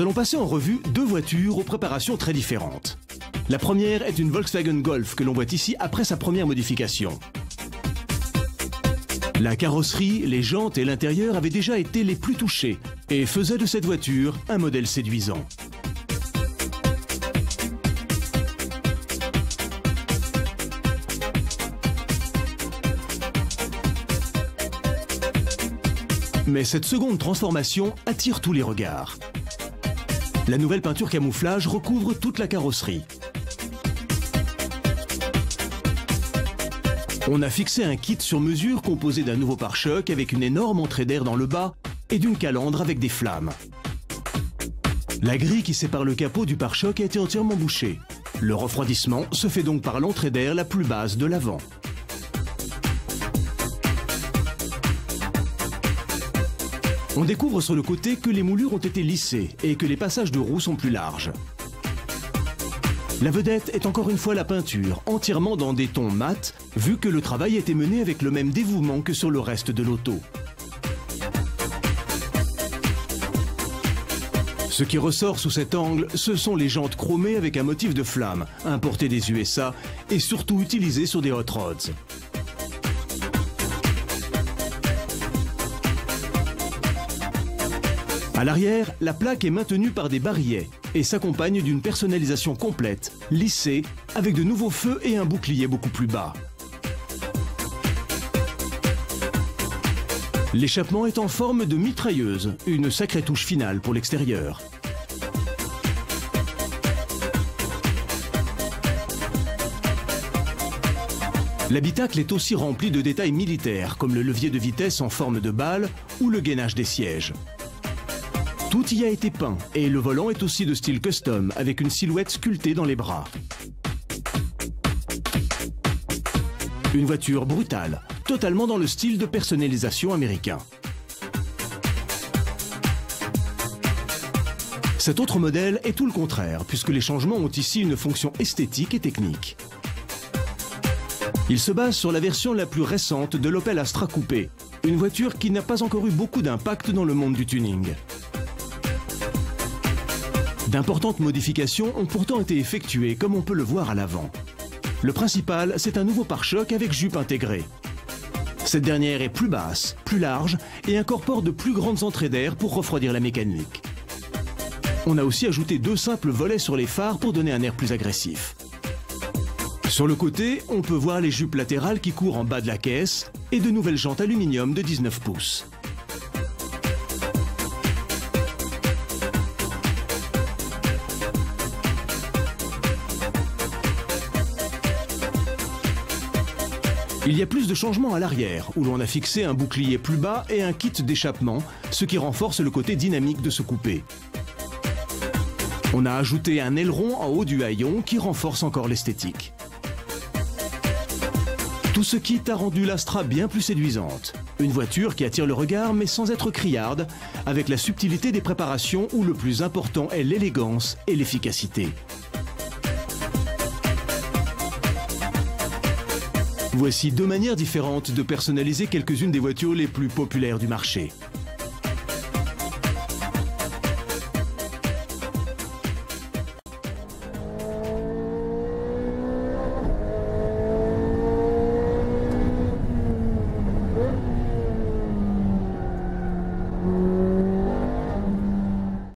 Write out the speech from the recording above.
Nous allons passer en revue deux voitures aux préparations très différentes. La première est une Volkswagen Golf que l'on voit ici après sa première modification. La carrosserie, les jantes et l'intérieur avaient déjà été les plus touchés et faisaient de cette voiture un modèle séduisant. Mais cette seconde transformation attire tous les regards. La nouvelle peinture camouflage recouvre toute la carrosserie. On a fixé un kit sur mesure composé d'un nouveau pare-choc avec une énorme entrée d'air dans le bas et d'une calandre avec des flammes. La grille qui sépare le capot du pare-choc a été entièrement bouchée. Le refroidissement se fait donc par l'entrée d'air la plus basse de l'avant. On découvre sur le côté que les moulures ont été lissées et que les passages de roues sont plus larges. La vedette est encore une fois la peinture, entièrement dans des tons mat, vu que le travail a été mené avec le même dévouement que sur le reste de l'auto. Ce qui ressort sous cet angle, ce sont les jantes chromées avec un motif de flamme, importé des USA et surtout utilisé sur des hot rods. À l'arrière, la plaque est maintenue par des barillets et s'accompagne d'une personnalisation complète, lissée, avec de nouveaux feux et un bouclier beaucoup plus bas. L'échappement est en forme de mitrailleuse, une sacrée touche finale pour l'extérieur. L'habitacle est aussi rempli de détails militaires, comme le levier de vitesse en forme de balle ou le gainage des sièges. Tout y a été peint et le volant est aussi de style custom avec une silhouette sculptée dans les bras. Une voiture brutale, totalement dans le style de personnalisation américain. Cet autre modèle est tout le contraire puisque les changements ont ici une fonction esthétique et technique. Il se base sur la version la plus récente de l'Opel Astra Coupé, une voiture qui n'a pas encore eu beaucoup d'impact dans le monde du tuning. D'importantes modifications ont pourtant été effectuées, comme on peut le voir à l'avant. Le principal, c'est un nouveau pare-choc avec jupe intégrée. Cette dernière est plus basse, plus large et incorpore de plus grandes entrées d'air pour refroidir la mécanique. On a aussi ajouté deux simples volets sur les phares pour donner un air plus agressif. Sur le côté, on peut voir les jupes latérales qui courent en bas de la caisse et de nouvelles jantes aluminium de 19 pouces. Il y a plus de changements à l'arrière, où l'on a fixé un bouclier plus bas et un kit d'échappement, ce qui renforce le côté dynamique de ce coupé. On a ajouté un aileron en haut du haillon qui renforce encore l'esthétique. Tout ce kit a rendu l'Astra bien plus séduisante. Une voiture qui attire le regard mais sans être criarde, avec la subtilité des préparations où le plus important est l'élégance et l'efficacité. Voici deux manières différentes de personnaliser quelques-unes des voitures les plus populaires du marché.